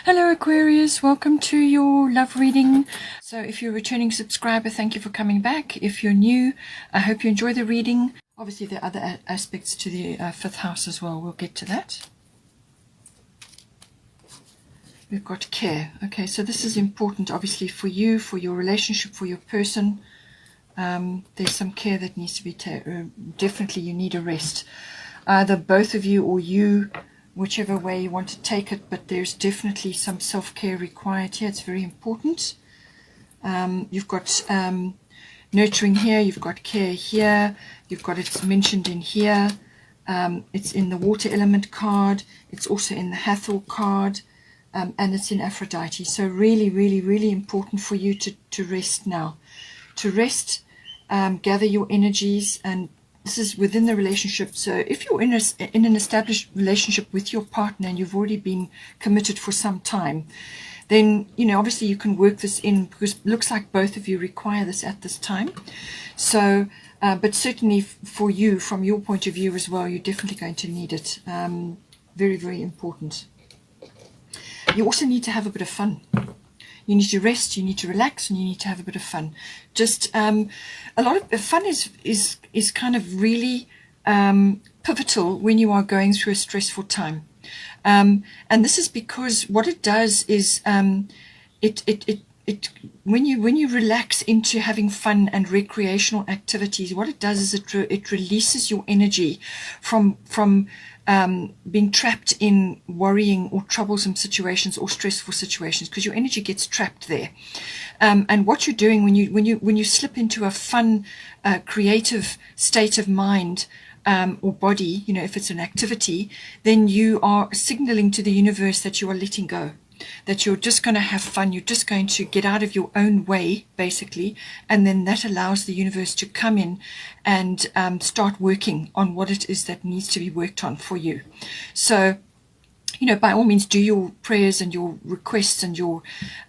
Hello Aquarius, welcome to your love reading. So if you're a returning subscriber, thank you for coming back. If you're new, I hope you enjoy the reading. Obviously there are other aspects to the fifth house as well. We'll get to that. We've got care. Okay, so this is important obviously for you, for your relationship, for your person. There's some care that needs to be taken. Definitely you need a rest. Either both of you or you, whichever way you want to take it, but there's definitely some self-care required here. It's very important. You've got nurturing here, you've got care here, you've got it's mentioned in here. It's in the water element card, it's also in the Hathor card, and it's in Aphrodite. So really, really, really important for you to rest now. To rest, gather your energies, and this is within the relationship. So if you're in an established relationship with your partner and you've already been committed for some time, then, you know, obviously you can work this in, because it looks like both of you require this at this time. So, but certainly for you, from your point of view as well, you're definitely going to need it. Very, very important. You also need to have a bit of fun. You need to rest, you need to relax, and you need to have a bit of fun. Just a lot of fun is kind of really pivotal when you are going through a stressful time. And this is because what it does is when you relax into having fun and recreational activities, what it does is it releases your energy from being trapped in worrying or troublesome situations or stressful situations, because your energy gets trapped there. And what you're doing when you slip into a fun, creative state of mind or body, you know, if it's an activity, then you are signaling to the universe that you are letting go, that you're just going to have fun, you're just going to get out of your own way, basically, and then that allows the universe to come in and start working on what it is that needs to be worked on for you. So, you know, by all means, do your prayers and your requests and your,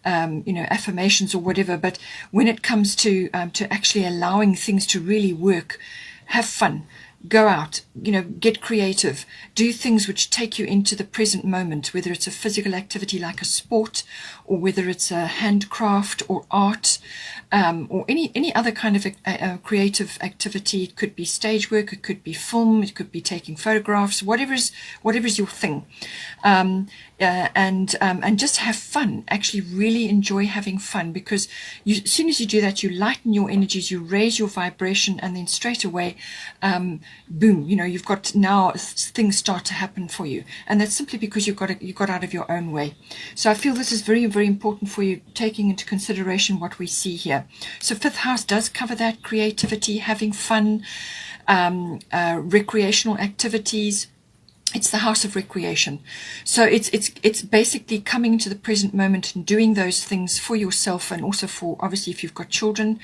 you know, affirmations or whatever, but when it comes to actually allowing things to really work, have fun. Go out, you know, get creative, do things which take you into the present moment, whether it's a physical activity like a sport, or whether it's a handcraft or art, or any other kind of a creative activity. It could be stage work, it could be film, it could be taking photographs, whatever's your thing. And just have fun. Actually really enjoy having fun, because as soon as you do that, you lighten your energies, you raise your vibration, and then straight away, boom, you know, you've got now things start to happen for you. And that's simply because you got out of your own way. So I feel this is very, very important for you, taking into consideration what we see here. So fifth house does cover that: creativity, having fun, recreational activities. It's the house of recreation. So it's basically coming to the present moment and doing those things for yourself, and also for, obviously, if you've got children,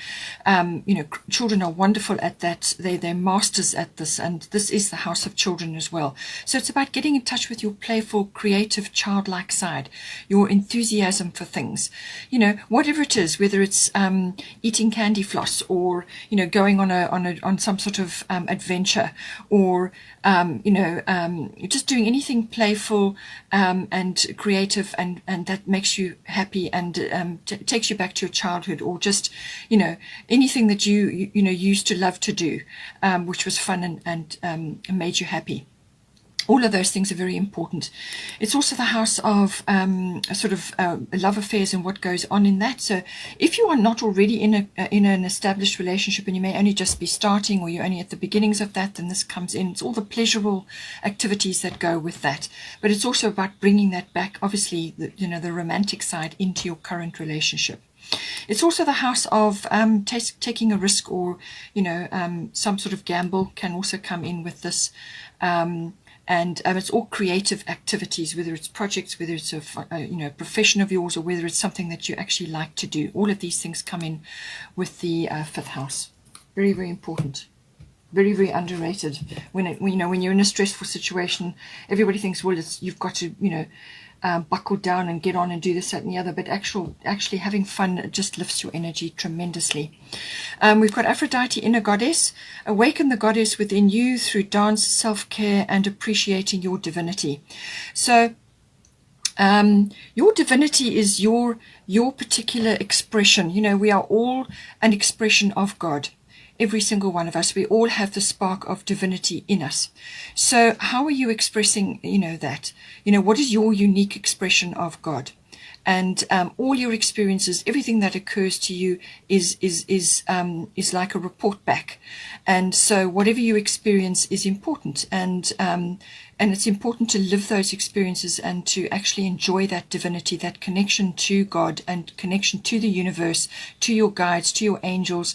you know, children are wonderful at that. They're masters at this, and this is the house of children as well. So it's about getting in touch with your playful, creative, childlike side, your enthusiasm for things, you know, whatever it is, whether it's eating candy floss, or, you know, going on some sort of adventure, or you know, just doing anything playful and creative, and that makes you happy and takes you back to your childhood, or just, you know, anything that you know used to love to do, which was fun and made you happy. All of those things are very important. It's also the house of sort of love affairs and what goes on in that. So if you are not already in an established relationship, and you may only just be starting, or you're only at the beginnings of that, then this comes in. It's all the pleasurable activities that go with that. But it's also about bringing that back, obviously, you know, the romantic side into your current relationship. It's also the house of taking a risk, or, you know, some sort of gamble can also come in with this. And it's all creative activities, whether it's projects, whether it's a you know, profession of yours, or whether it's something that you actually like to do. All of these things come in with the fifth house. Very, very important. Very, very underrated. You know, when you're in a stressful situation, everybody thinks, well, you've got to, you know, buckle down and get on and do this, that, and the other. But actually having fun just lifts your energy tremendously. We've got Aphrodite, inner goddess. Awaken the goddess within you through dance, self-care, and appreciating your divinity. So Your divinity is your particular expression. You know, we are all an expression of God. Every single one of us, we all have the spark of divinity in us. So how are you expressing, you know, that? You know, what is your unique expression of God? And all your experiences, everything that occurs to you is like a report back. And so whatever you experience is important, and it's important to live those experiences and to actually enjoy that divinity, that connection to God and connection to the universe, to your guides, to your angels,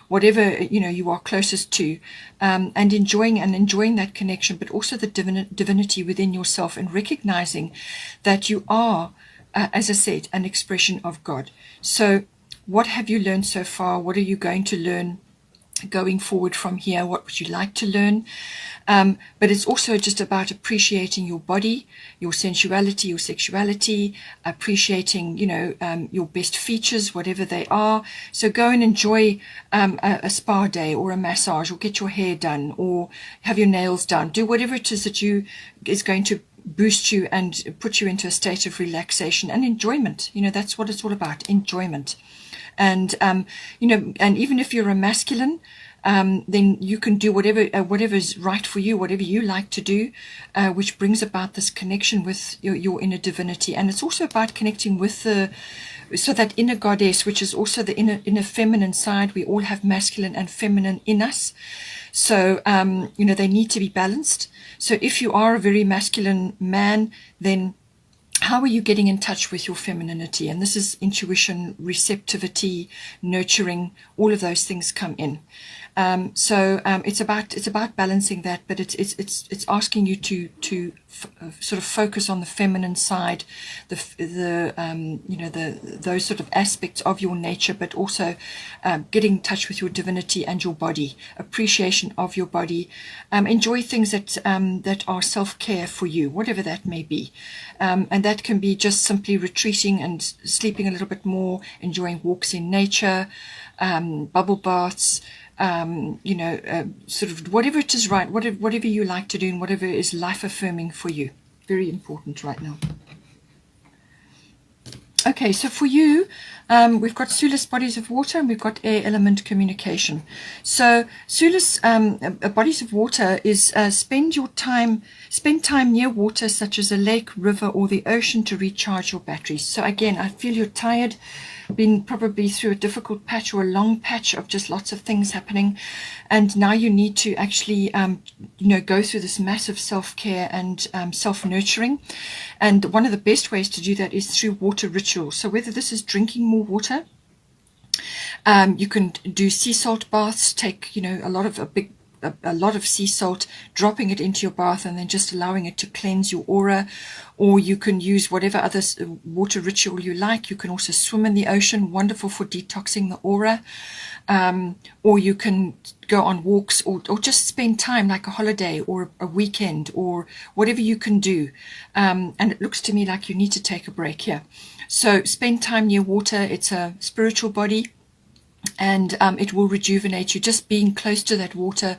whatever, you know, you are closest to, and enjoying that connection, but also the divinity within yourself, and recognizing that you are, as I said, an expression of God. So what have you learned so far? What are you going to learn going forward from here? What would you like to learn? But it's also just about appreciating your body, your sensuality, your sexuality, appreciating, you know, your best features, whatever they are. So go and enjoy a spa day, or a massage, or get your hair done, or have your nails done. Do whatever it is that is going to boost you and put you into a state of relaxation and enjoyment. You know, that's what it's all about, enjoyment. And you know, and even if you're a masculine, then you can do whatever is right for you, whatever you like to do, which brings about this connection with your inner divinity. And it's also about connecting with that inner goddess, which is also the inner feminine side. We all have masculine and feminine in us. So, you know, they need to be balanced. So if you are a very masculine man, then how are you getting in touch with your femininity? And this is intuition, receptivity, nurturing, all of those things come in. So it's about balancing that, but it's asking you to sort of focus on the feminine side, you know, those sort of aspects of your nature, but also getting in touch with your divinity and your body, appreciation of your body, enjoy things that are self-care for you, whatever that may be, and that can be just simply retreating and sleeping a little bit more, enjoying walks in nature, bubble baths, you know, sort of whatever it is, right, whatever you like to do and whatever is life affirming for you. Very important right now. Okay, so for you, we've got Sulis, bodies of water, and we've got air element, communication. So Sulis, bodies of water is spend time near water, such as a lake, river, or the ocean, to recharge your batteries. So again, I feel you're tired, been probably through a difficult patch or a long patch of just lots of things happening, and now you need to actually you know, go through this massive self-care and self-nurturing. And one of the best ways to do that is through water rituals. So whether this is drinking more water, you can do sea salt baths, take, you know, a lot of sea salt, dropping it into your bath and then just allowing it to cleanse your aura. Or you can use whatever other water ritual you like. You can also swim in the ocean, wonderful for detoxing the aura. Or you can go on walks, or just spend time, like a holiday or a weekend, or whatever you can do. And it looks to me like you need to take a break here. So spend time near water. It's a spiritual body, and it will rejuvenate you. Just being close to that water,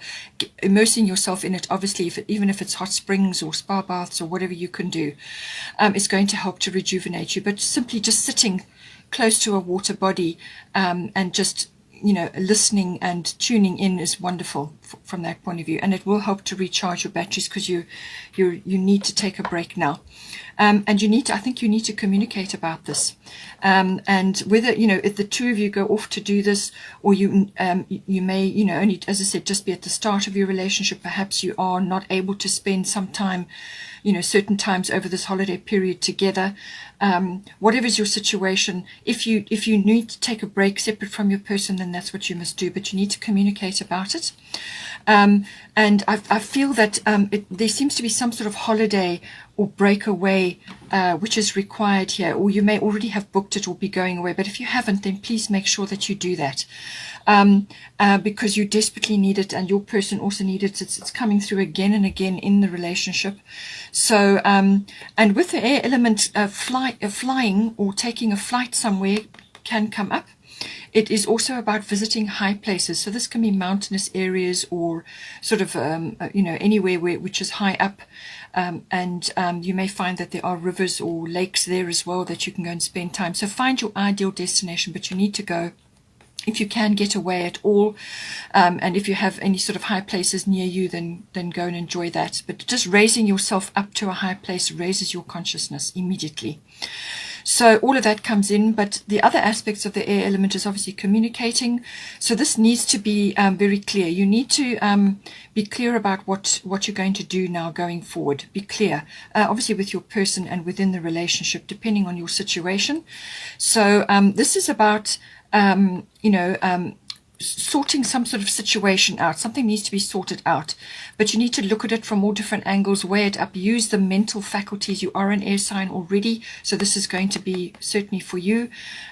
immersing yourself in it, obviously, even if it's hot springs or spa baths or whatever you can do, is going to help to rejuvenate you. But simply just sitting close to a water body and just, you know, listening and tuning in is wonderful from that point of view, and it will help to recharge your batteries, because you need to take a break now. And you need to, I think you need to communicate about this, and whether, you know, if the two of you go off to do this, or you may, you know, only, as I said, just be at the start of your relationship. Perhaps you are not able to spend some time, you know, certain times over this holiday period together. Whatever is your situation, if you need to take a break separate from your person, then that's what you must do, but you need to communicate about it. And I feel that there seems to be some sort of holiday or breakaway which is required here, or you may already have booked it or be going away, but if you haven't, then please make sure that you do that, because you desperately need it, and your person also needs it. It's coming through again and again in the relationship. So and with the air element, flying or taking a flight somewhere can come up. It is also about visiting high places. So this can be mountainous areas, or sort of, you know, anywhere which is high up. and you may find that there are rivers or lakes there as well that you can go and spend time. So find your ideal destination, but you need to go. If you can get away at all, and if you have any sort of high places near you, then go and enjoy that. But just raising yourself up to a high place raises your consciousness immediately. So all of that comes in, but the other aspects of the air element is obviously communicating. So this needs to be very clear. You need to be clear about what you're going to do now going forward. Be clear, obviously with your person and within the relationship, depending on your situation. So this is about sorting some sort of situation out. Something needs to be sorted out, but you need to look at it from all different angles, weigh it up, use the mental faculties. You are an air sign already, so this is going to be certainly for you,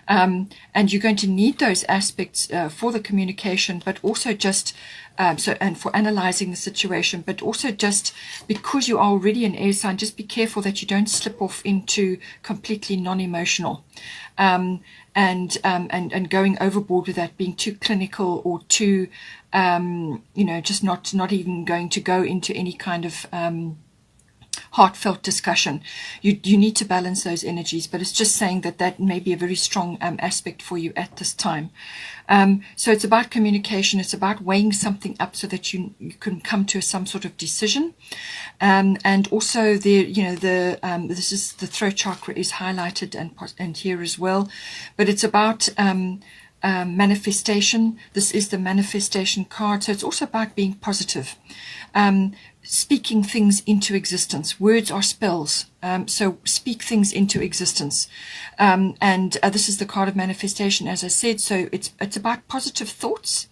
and you're going to need those aspects for the communication, but also just and for analyzing the situation, but also just because you are already an air sign, just be careful that you don't slip off into completely non-emotional. And going overboard with that, being too clinical or too, just not even going to go into any kind of heartfelt discussion. You need to balance those energies, but it's just saying that may be a very strong aspect for you at this time. So it's about communication. It's about weighing something up so that you can come to some sort of decision. And also this is the throat chakra is highlighted and here as well, but it's about manifestation. This is the manifestation card. So it's also about being positive. Speaking things into existence. Words are spells, so speak things into existence. And this is the card of manifestation, as I said. So it's about positive thoughts,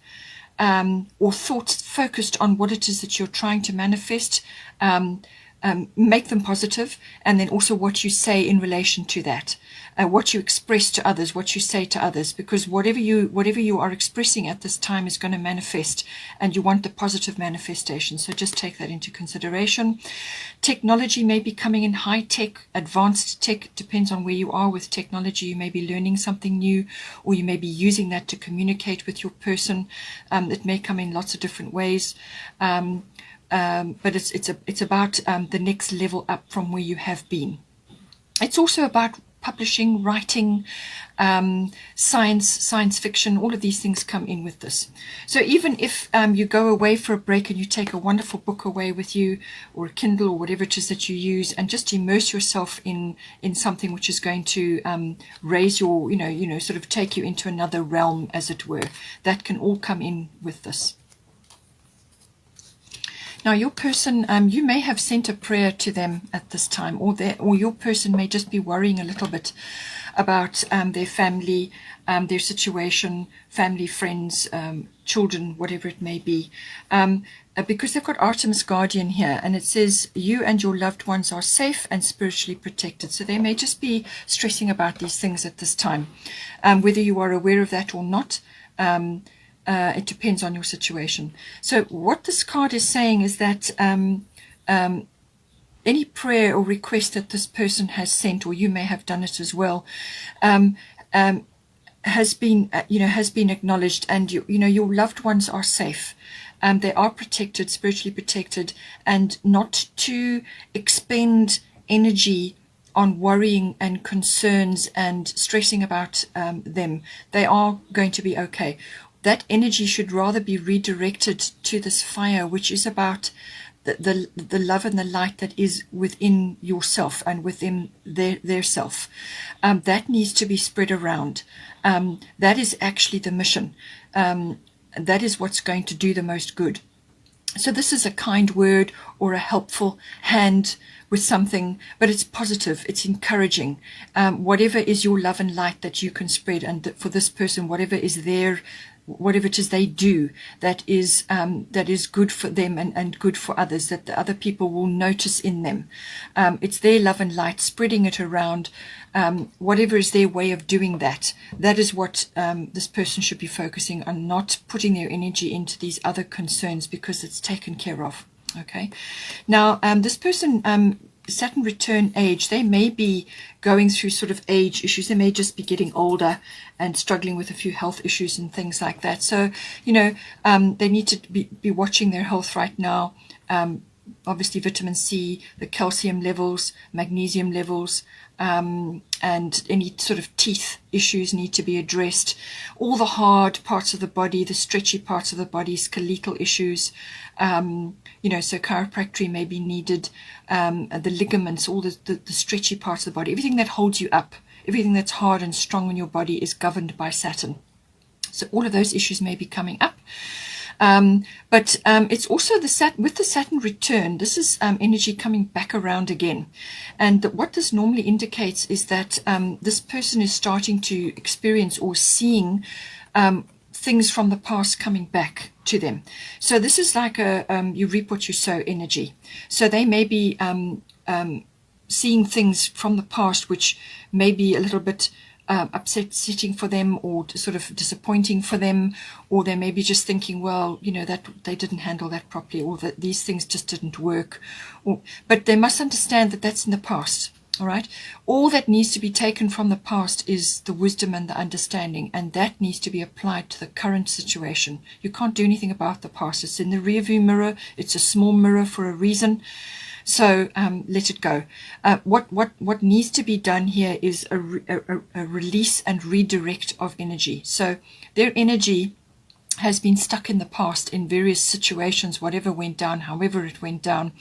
or thoughts focused on what it is that you're trying to manifest. Make them positive, and then also what you say in relation to that, what you express to others, what you say to others, because whatever you are expressing at this time is going to manifest, and you want the positive manifestation. So just take that into consideration. Technology may be coming in, high tech, advanced tech, depends on where you are with technology. You may be learning something new, or you may be using that to communicate with your person. It may come in lots of different ways. But it's about the next level up from where you have been. It's also about publishing, writing, science fiction. All of these things come in with this. So even if you go away for a break and you take a wonderful book away with you, or a Kindle, or whatever it is that you use, and just immerse yourself in something which is going to raise your, sort of take you into another realm, as it were, that can all come in with this. Now, your person, you may have sent a prayer to them at this time, or your person may just be worrying a little bit about their family, their situation, family, friends, children, whatever it may be, because they've got Artemis Guardian here, and it says you and your loved ones are safe and spiritually protected. So they may just be stressing about these things at this time, whether you are aware of that or not. It depends on your situation. So what this card is saying is that any prayer or request that this person has sent, or you may have done it as well, has been acknowledged, and your loved ones are safe. They are protected, spiritually protected, and not to expend energy on worrying and concerns and stressing about them. They are going to be okay. That energy should rather be redirected to this fire, which is about the love and the light that is within yourself and within their self. That needs to be spread around. That is actually the mission. That is what's going to do the most good. So this is a kind word or a helpful hand with something, but it's positive, it's encouraging. Whatever is your love and light that you can spread, and for this person, whatever is whatever it is they do that is good for them and good for others, that the other people will notice in them. It's their love and light, spreading it around. Whatever is their way of doing that is what this person should be focusing on, not putting their energy into these other concerns, because it's taken care of. Okay. Now, this person, Saturn return age, they may be going through sort of age issues. They may just be getting older and struggling with a few health issues and things like that. So, they need to be watching their health right now. obviously vitamin C, the calcium levels, magnesium levels, and any sort of teeth issues need to be addressed. All the hard parts of the body, the stretchy parts of the body, skeletal issues, so chiropractic may be needed, the ligaments, all the stretchy parts of the body, everything that holds you up, everything that's hard and strong in your body is governed by Saturn. So all of those issues may be coming up. But it's also with the Saturn return, this is energy coming back around again. And what this normally indicates is that this person is starting to experience or seeing things from the past coming back to them. So this is like a you reap what you sow energy. So they may be seeing things from the past which may be a little bit upsetting for them, or sort of disappointing for them, or they may be just thinking, well, that they didn't handle that properly, or that these things just didn't work. But they must understand that that's in the past. All right. All that needs to be taken from the past is the wisdom and the understanding, and that needs to be applied to the current situation. You can't do anything about the past. It's in the rearview mirror. It's a small mirror for a reason. So let it go. What needs to be done here is a release and redirect of energy. So their energy has been stuck in the past in various situations, whatever went down, however it went down.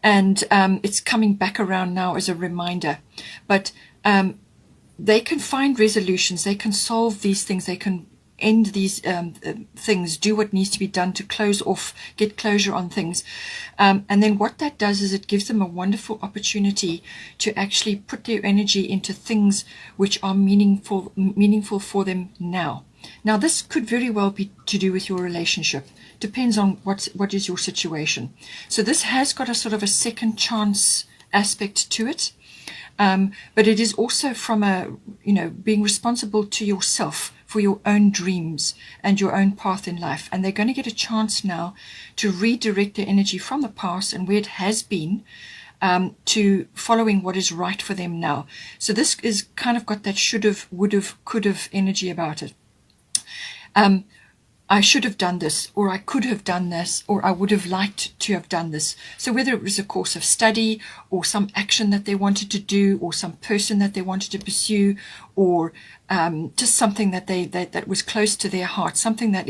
And it's coming back around now as a reminder. But they can find resolutions. They can solve these things. They can end these things, do what needs to be done to close off, get closure on things. And then what that does is it gives them a wonderful opportunity to actually put their energy into things which are meaningful for them now. Now, this could very well be to do with your relationship. Depends on what is your situation. So this has got a sort of a second chance aspect to it. But it is also from being responsible to yourself for your own dreams and your own path in life. And they're going to get a chance now to redirect their energy from the past and where it has been to following what is right for them now. So this is kind of got that should have, would have, could have energy about it. I should have done this, or I could have done this, or I would have liked to have done this. So whether it was a course of study, or some action that they wanted to do, or some person that they wanted to pursue, or just something that was close to their heart, something that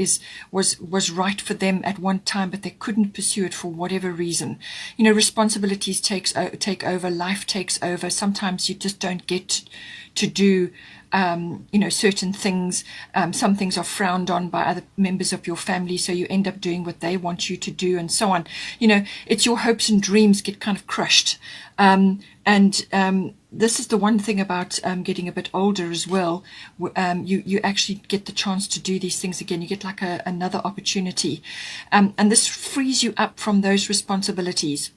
was right for them at one time, but they couldn't pursue it for whatever reason. Responsibilities take over, life takes over. Sometimes you just don't get to do certain things. Some things are frowned on by other members of your family, so you end up doing what they want you to do, and so on. It's your hopes and dreams get kind of crushed. This is the one thing about getting a bit older as well. You actually get the chance to do these things again. You get like another opportunity. And this frees you up from those responsibilities.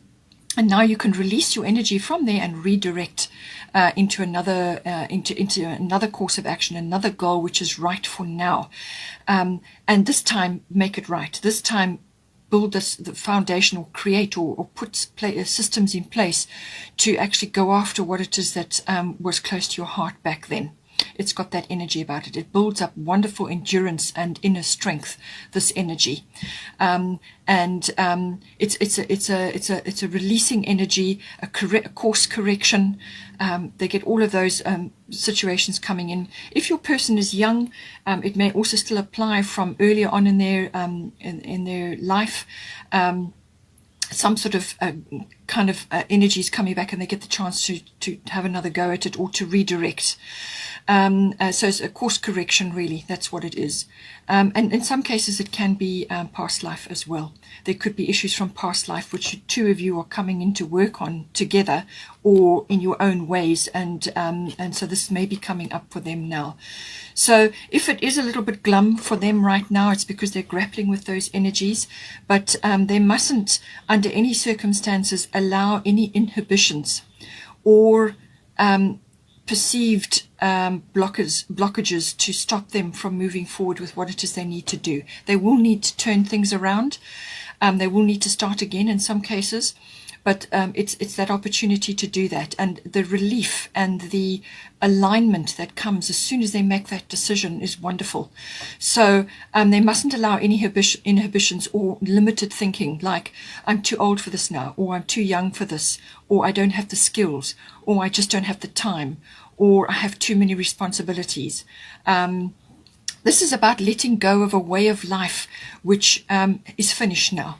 And now you can release your energy from there and redirect into another course of action, another goal which is right for now. And this time, make it right. This time, build the foundation, or create or put systems in place to actually go after what it is that was close to your heart back then. It's got that energy about it. It builds up wonderful endurance and inner strength, this energy. It's a releasing energy, a course correction. They get all of those situations coming in. If your person is young, it may also still apply from earlier on in their life. Some sort of energy is coming back, and they get the chance to have another go at it, or to redirect. So it's a course correction, really. That's what it is. And in some cases, it can be past life as well. There could be issues from past life which two of you are coming in to work on together, or in your own ways. And so this may be coming up for them now. So if it is a little bit glum for them right now, it's because they're grappling with those energies. But they mustn't, under any circumstances, allow any inhibitions or perceived blockages to stop them from moving forward with what it is they need to do. They will need to turn things around. They will need to start again in some cases, but it's that opportunity to do that, and the relief and the alignment that comes as soon as they make that decision is wonderful. So they mustn't allow any inhibitions or limited thinking, like I'm too old for this now, or I'm too young for this, or I don't have the skills, or I just don't have the time, or I have too many responsibilities. This is about letting go of a way of life which is finished now.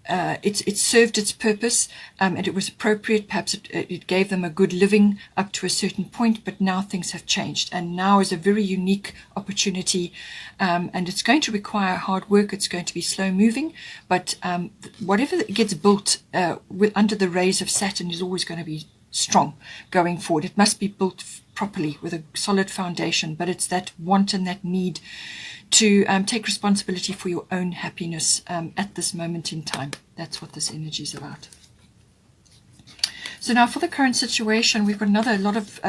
It served its purpose, and it was appropriate. Perhaps it gave them a good living up to a certain point, but now things have changed, and now is a very unique opportunity, and it's going to require hard work. It's going to be slow moving, but whatever gets built under the rays of Saturn is always going to be strong going forward. It must be built properly with a solid foundation, but it's that want and that need to take responsibility for your own happiness at this moment in time. That's what this energy is about. So now for the current situation, we've got a lot of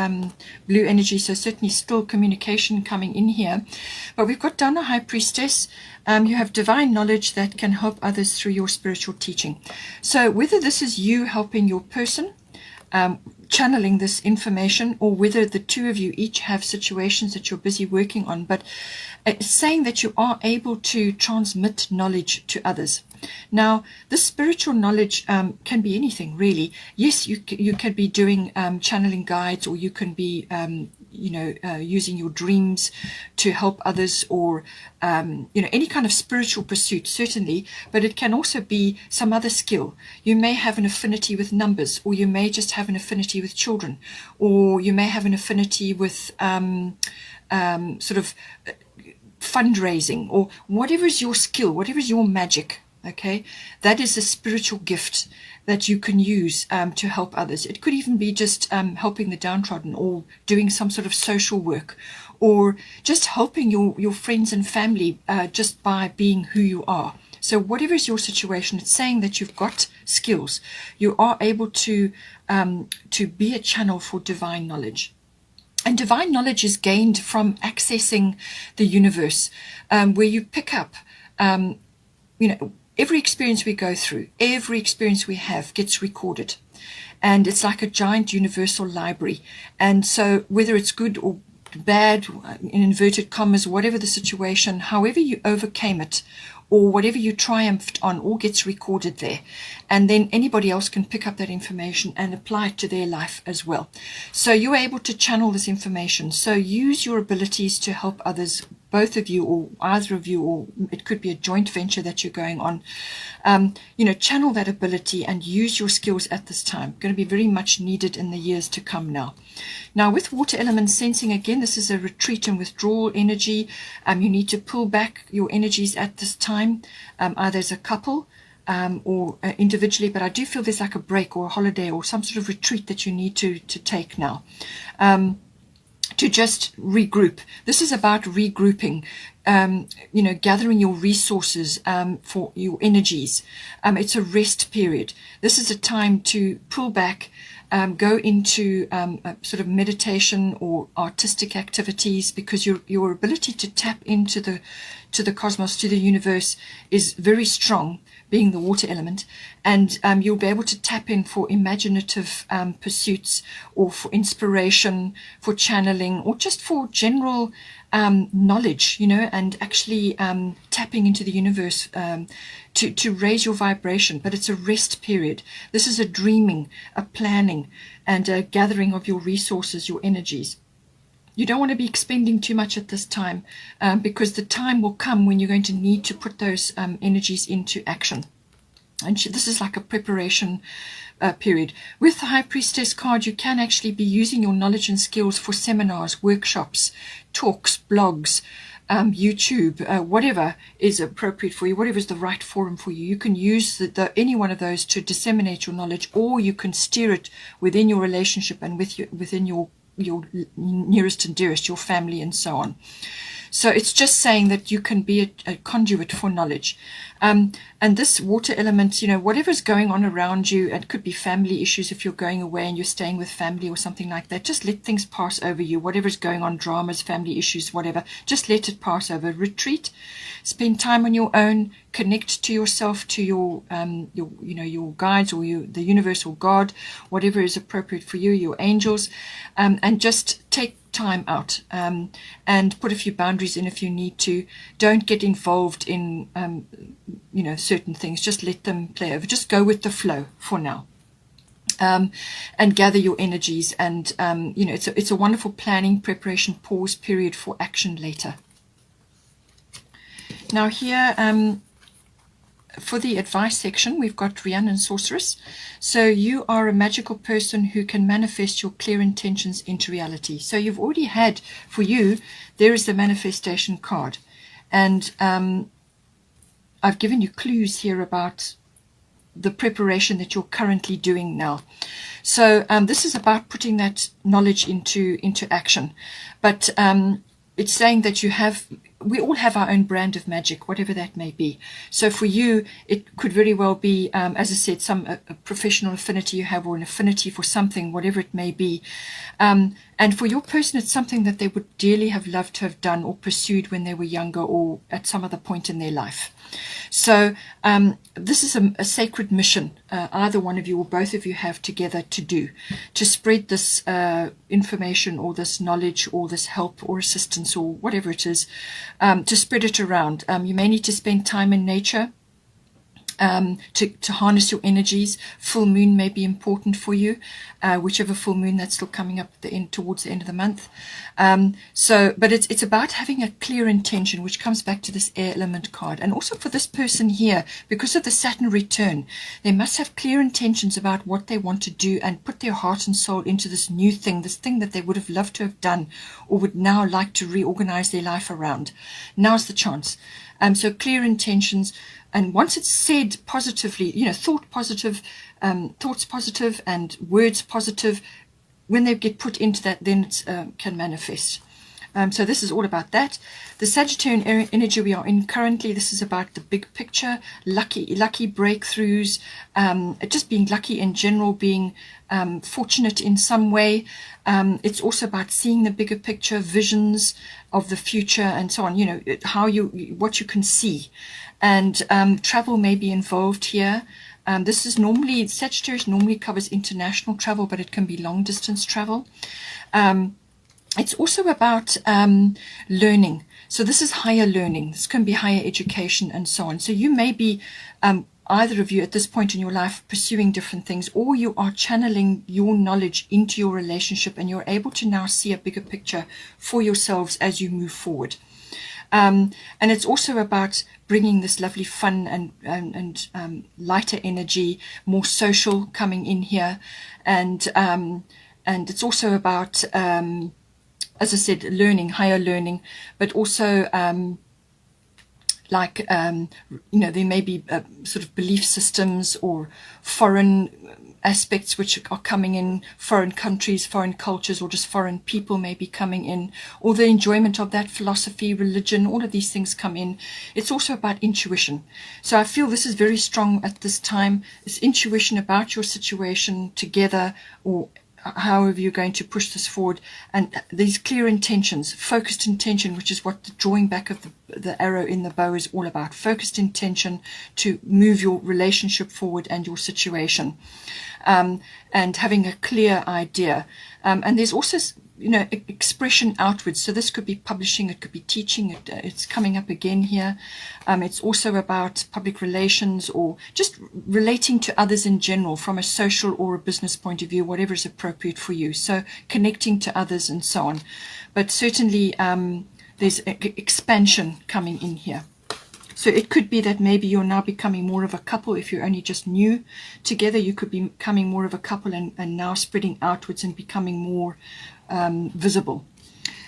blue energy, so certainly still communication coming in here. But we've got down a High Priestess. You have divine knowledge that can help others through your spiritual teaching. So whether this is you helping your person, channeling this information, or whether the two of you each have situations that you're busy working on, but it's saying that you are able to transmit knowledge to others. Now, this spiritual knowledge can be anything, really. Yes, you can be doing channeling guides, or you can be using your dreams to help others, or any kind of spiritual pursuit, certainly, but it can also be some other skill. You may have an affinity with numbers, or you may just have an affinity with children, or you may have an affinity with sort of fundraising, or whatever is your skill, whatever is your magic. Okay, that is a spiritual gift that you can use to help others. It could even be just helping the downtrodden, or doing some sort of social work, or just helping your friends and family just by being who you are. So whatever is your situation, it's saying that you've got skills. You are able to be a channel for divine knowledge. And divine knowledge is gained from accessing the universe, where you pick up, every experience we go through, every experience we have gets recorded. And it's like a giant universal library. And so whether it's good or bad, in inverted commas, whatever the situation, however you overcame it, or whatever you triumphed on, all gets recorded there. And then anybody else can pick up that information and apply it to their life as well. So you're able to channel this information. So use your abilities to help others, both of you, or either of you, or it could be a joint venture that you're going on. Channel that ability and use your skills at this time. Going to be very much needed in the years to come now. Now with water element sensing, again, this is a retreat and withdrawal energy. You need to pull back your energies at this time, either as a couple or individually, but I do feel there's like a break or a holiday or some sort of retreat that you need to take now. To just regroup. This is about regrouping, gathering your resources for your energies. It's a rest period. This is a time to pull back, go into a sort of meditation or artistic activities, because your ability to tap into the cosmos, to the universe, is very strong, being the water element, and you'll be able to tap in for imaginative pursuits, or for inspiration, for channeling, or just for general knowledge, and actually tapping into the universe to raise your vibration. But it's a rest period. This is a dreaming, a planning, and a gathering of your resources, your energies. You don't want to be expending too much at this time, because the time will come when you're going to need to put those energies into action. And this is like a preparation period. With the High Priestess card, you can actually be using your knowledge and skills for seminars, workshops, talks, blogs, YouTube, whatever is appropriate for you, whatever is the right forum for you. You can use any one of those to disseminate your knowledge, or you can steer it within your relationship and within your nearest and dearest, your family, and so on. So it's just saying that you can be a conduit for knowledge. And this water element, whatever's going on around you, it could be family issues if you're going away and you're staying with family or something like that. Just let things pass over you. Whatever's going on, dramas, family issues, whatever, just let it pass over. Retreat, spend time on your own, connect to yourself, to your guides or the universal God, whatever is appropriate for you, your angels, and just take time out and put a few boundaries in if you need to. Don't get involved in certain things. Just let them play over. Just go with the flow for now. And gather your energies, and it's a wonderful planning, preparation, pause period for action later. Now here, for the advice section, we've got Rhiannon Sorceress. So you are a magical person who can manifest your clear intentions into reality. So you've already had, for you, there is the manifestation card. And I've given you clues here about the preparation that you're currently doing now. So this is about putting that knowledge into action. But it's saying that we all have our own brand of magic, whatever that may be. So for you, it could very well be, as I said, a professional affinity you have, or an affinity for something, whatever it may be. And for your person, it's something that they would dearly have loved to have done or pursued when they were younger or at some other point in their life. So this is a sacred mission, either one of you or both of you have together to spread this information or this knowledge or this help or assistance or whatever it is, to spread it around. You may need to spend time in nature to harness your energies. Full moon may be important for you, whichever full moon that's still coming up at towards the end of the month. But it's about having a clear intention, which comes back to this air element card. And also for this person here, because of the Saturn return, they must have clear intentions about what they want to do and put their heart and soul into this new thing, this thing that they would have loved to have done or would now like to reorganize their life around. Now's the chance. So clear intentions. And once it's said positively, thoughts positive and words positive, when they get put into that, then it can manifest. So this is all about that. The Sagittarian energy we are in currently, this is about the big picture, lucky breakthroughs, just being lucky in general, being fortunate in some way. It's also about seeing the bigger picture, visions of the future and so on, what you can see. And travel may be involved here. This is Sagittarius normally covers international travel, but it can be long distance travel. It's also about learning. So this is higher learning. This can be higher education and so on. So you may be, either of you at this point in your life, pursuing different things, or you are channeling your knowledge into your relationship and you're able to now see a bigger picture for yourselves as you move forward. And it's also about bringing this lovely fun and lighter energy, more social coming in here. And it's also about, as I said, learning, higher learning, but also there may be sort of belief systems or foreign aspects which are coming in, foreign countries, foreign cultures, or just foreign people may be coming in, or the enjoyment of that, philosophy, religion, all of these things come in. It's also about intuition. So I feel this is very strong at this time. It's intuition about your situation together, or however you're going to push this forward, and these clear intentions, focused intention, which is what the drawing back of the arrow in the bow is all about. Focused intention to move your relationship forward and your situation, and having a clear idea. And there's also expression outwards. So this could be publishing, it could be teaching, it's coming up again here. It's also about public relations, or just relating to others in general from a social or a business point of view, whatever is appropriate for you. So connecting to others and so on. But certainly there's expansion coming in here. So it could be that maybe you're now becoming more of a couple. If you're only just new together, you could be becoming more of a couple and now spreading outwards and becoming more visible.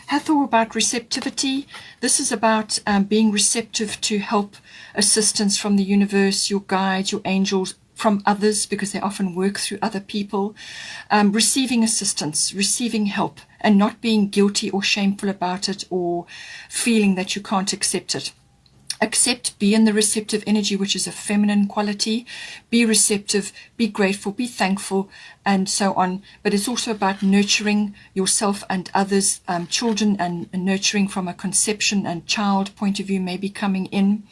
Hathor, about receptivity. This is about being receptive to help, assistance from the universe, your guides, your angels, from others, because they often work through other people, receiving assistance, receiving help, and not being guilty or shameful about it, or feeling that you can't accept it. Accept, be in the receptive energy, which is a feminine quality. Be receptive, be grateful, be thankful, and so on. But it's also about nurturing yourself and others, children, and nurturing from a conception and child point of view maybe coming in.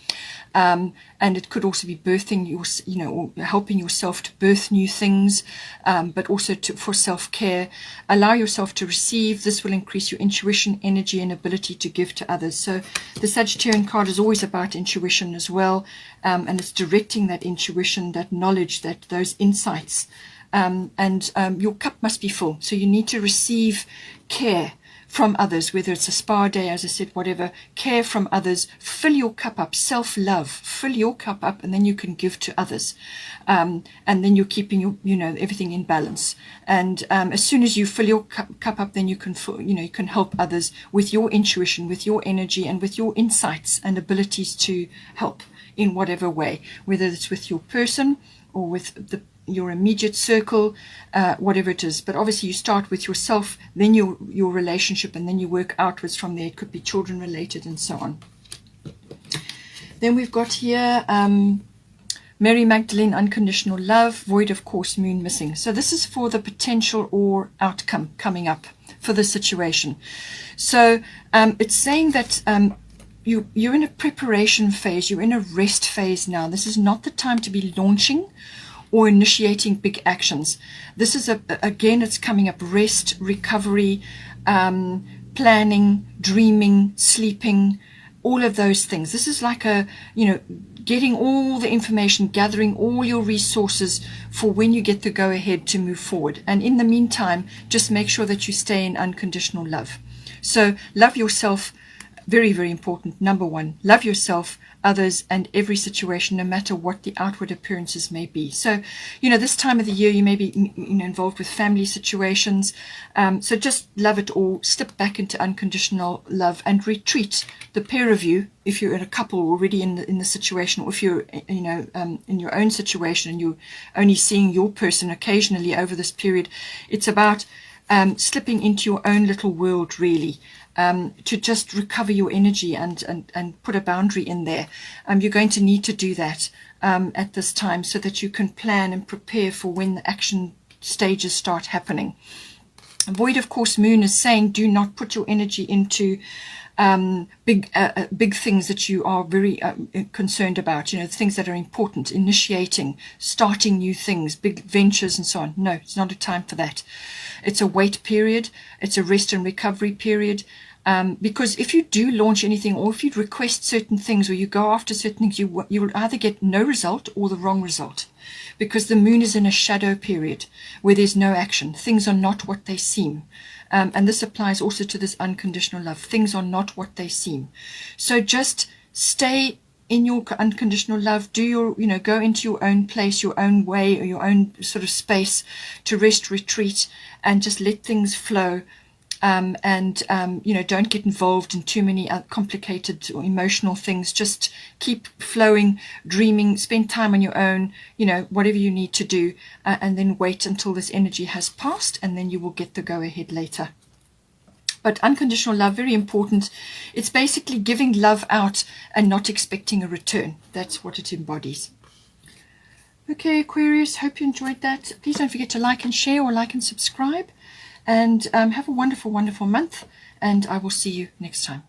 And it could also be birthing, or helping yourself to birth new things, but also for self-care. Allow yourself to receive. This will increase your intuition, energy, and ability to give to others. So the Sagittarian card is always about intuition as well, and it's directing that intuition, that knowledge, those insights. And your cup must be full. So you need to receive care from others, whether it's a spa day, as I said, whatever. Care from others. Fill your cup up. Self-love. Fill your cup up, and then you can give to others. And then you're keeping your, everything in balance. And as soon as you fill your cup up, then you can, you can help others with your intuition, with your energy, and with your insights and abilities to help in whatever way, whether it's with your person or with your immediate circle, whatever it is. But obviously you start with yourself, then your relationship, and then you work outwards from there. It could be children related and so on. Then we've got here Mary Magdalene, unconditional love, void of course, moon missing. So this is for the potential or outcome coming up for the situation. So it's saying that you're in a preparation phase, you're in a rest phase now. This is not the time to be launching or initiating big actions. This is, again, it's coming up rest, recovery, planning, dreaming, sleeping, all of those things. This is like getting all the information, gathering all your resources for when you get the go-ahead to move forward. And in the meantime, just make sure that you stay in unconditional love. So love yourself, very, very important. Number one, love yourself, others, and every situation, no matter what the outward appearances may be. So, this time of the year, you may be involved with family situations. So just love it all. Step back into unconditional love and retreat. The pair of you, if you're in a couple already in the situation, or if you're, in your own situation and you're only seeing your person occasionally over this period, it's about slipping into your own little world, really. To just recover your energy and put a boundary in there. You're going to need to do that at this time, so that you can plan and prepare for when the action stages start happening. Void of course moon is saying do not put your energy into big things that you are very concerned about, things that are important, initiating, starting new things, big ventures and so on. No, it's not a time for that. It's a wait period. It's a rest and recovery period. Because if you do launch anything, or if you request certain things, or you go after certain things, you will either get no result or the wrong result, because the moon is in a shadow period where there's no action. Things are not what they seem. And this applies also to this unconditional love. Things are not what they seem. So just stay in your unconditional love. Do your, go into your own place, your own way, or your own sort of space to rest, retreat, and just let things flow. Don't get involved in too many complicated or emotional things. Just keep flowing, dreaming, spend time on your own, whatever you need to do, and then wait until this energy has passed, and then you will get the go-ahead later. But unconditional love, very important. It's basically giving love out and not expecting a return. That's what it embodies. Okay, Aquarius, hope you enjoyed that. Please don't forget to like and share, or like and subscribe. And have a wonderful, wonderful month, and I will see you next time.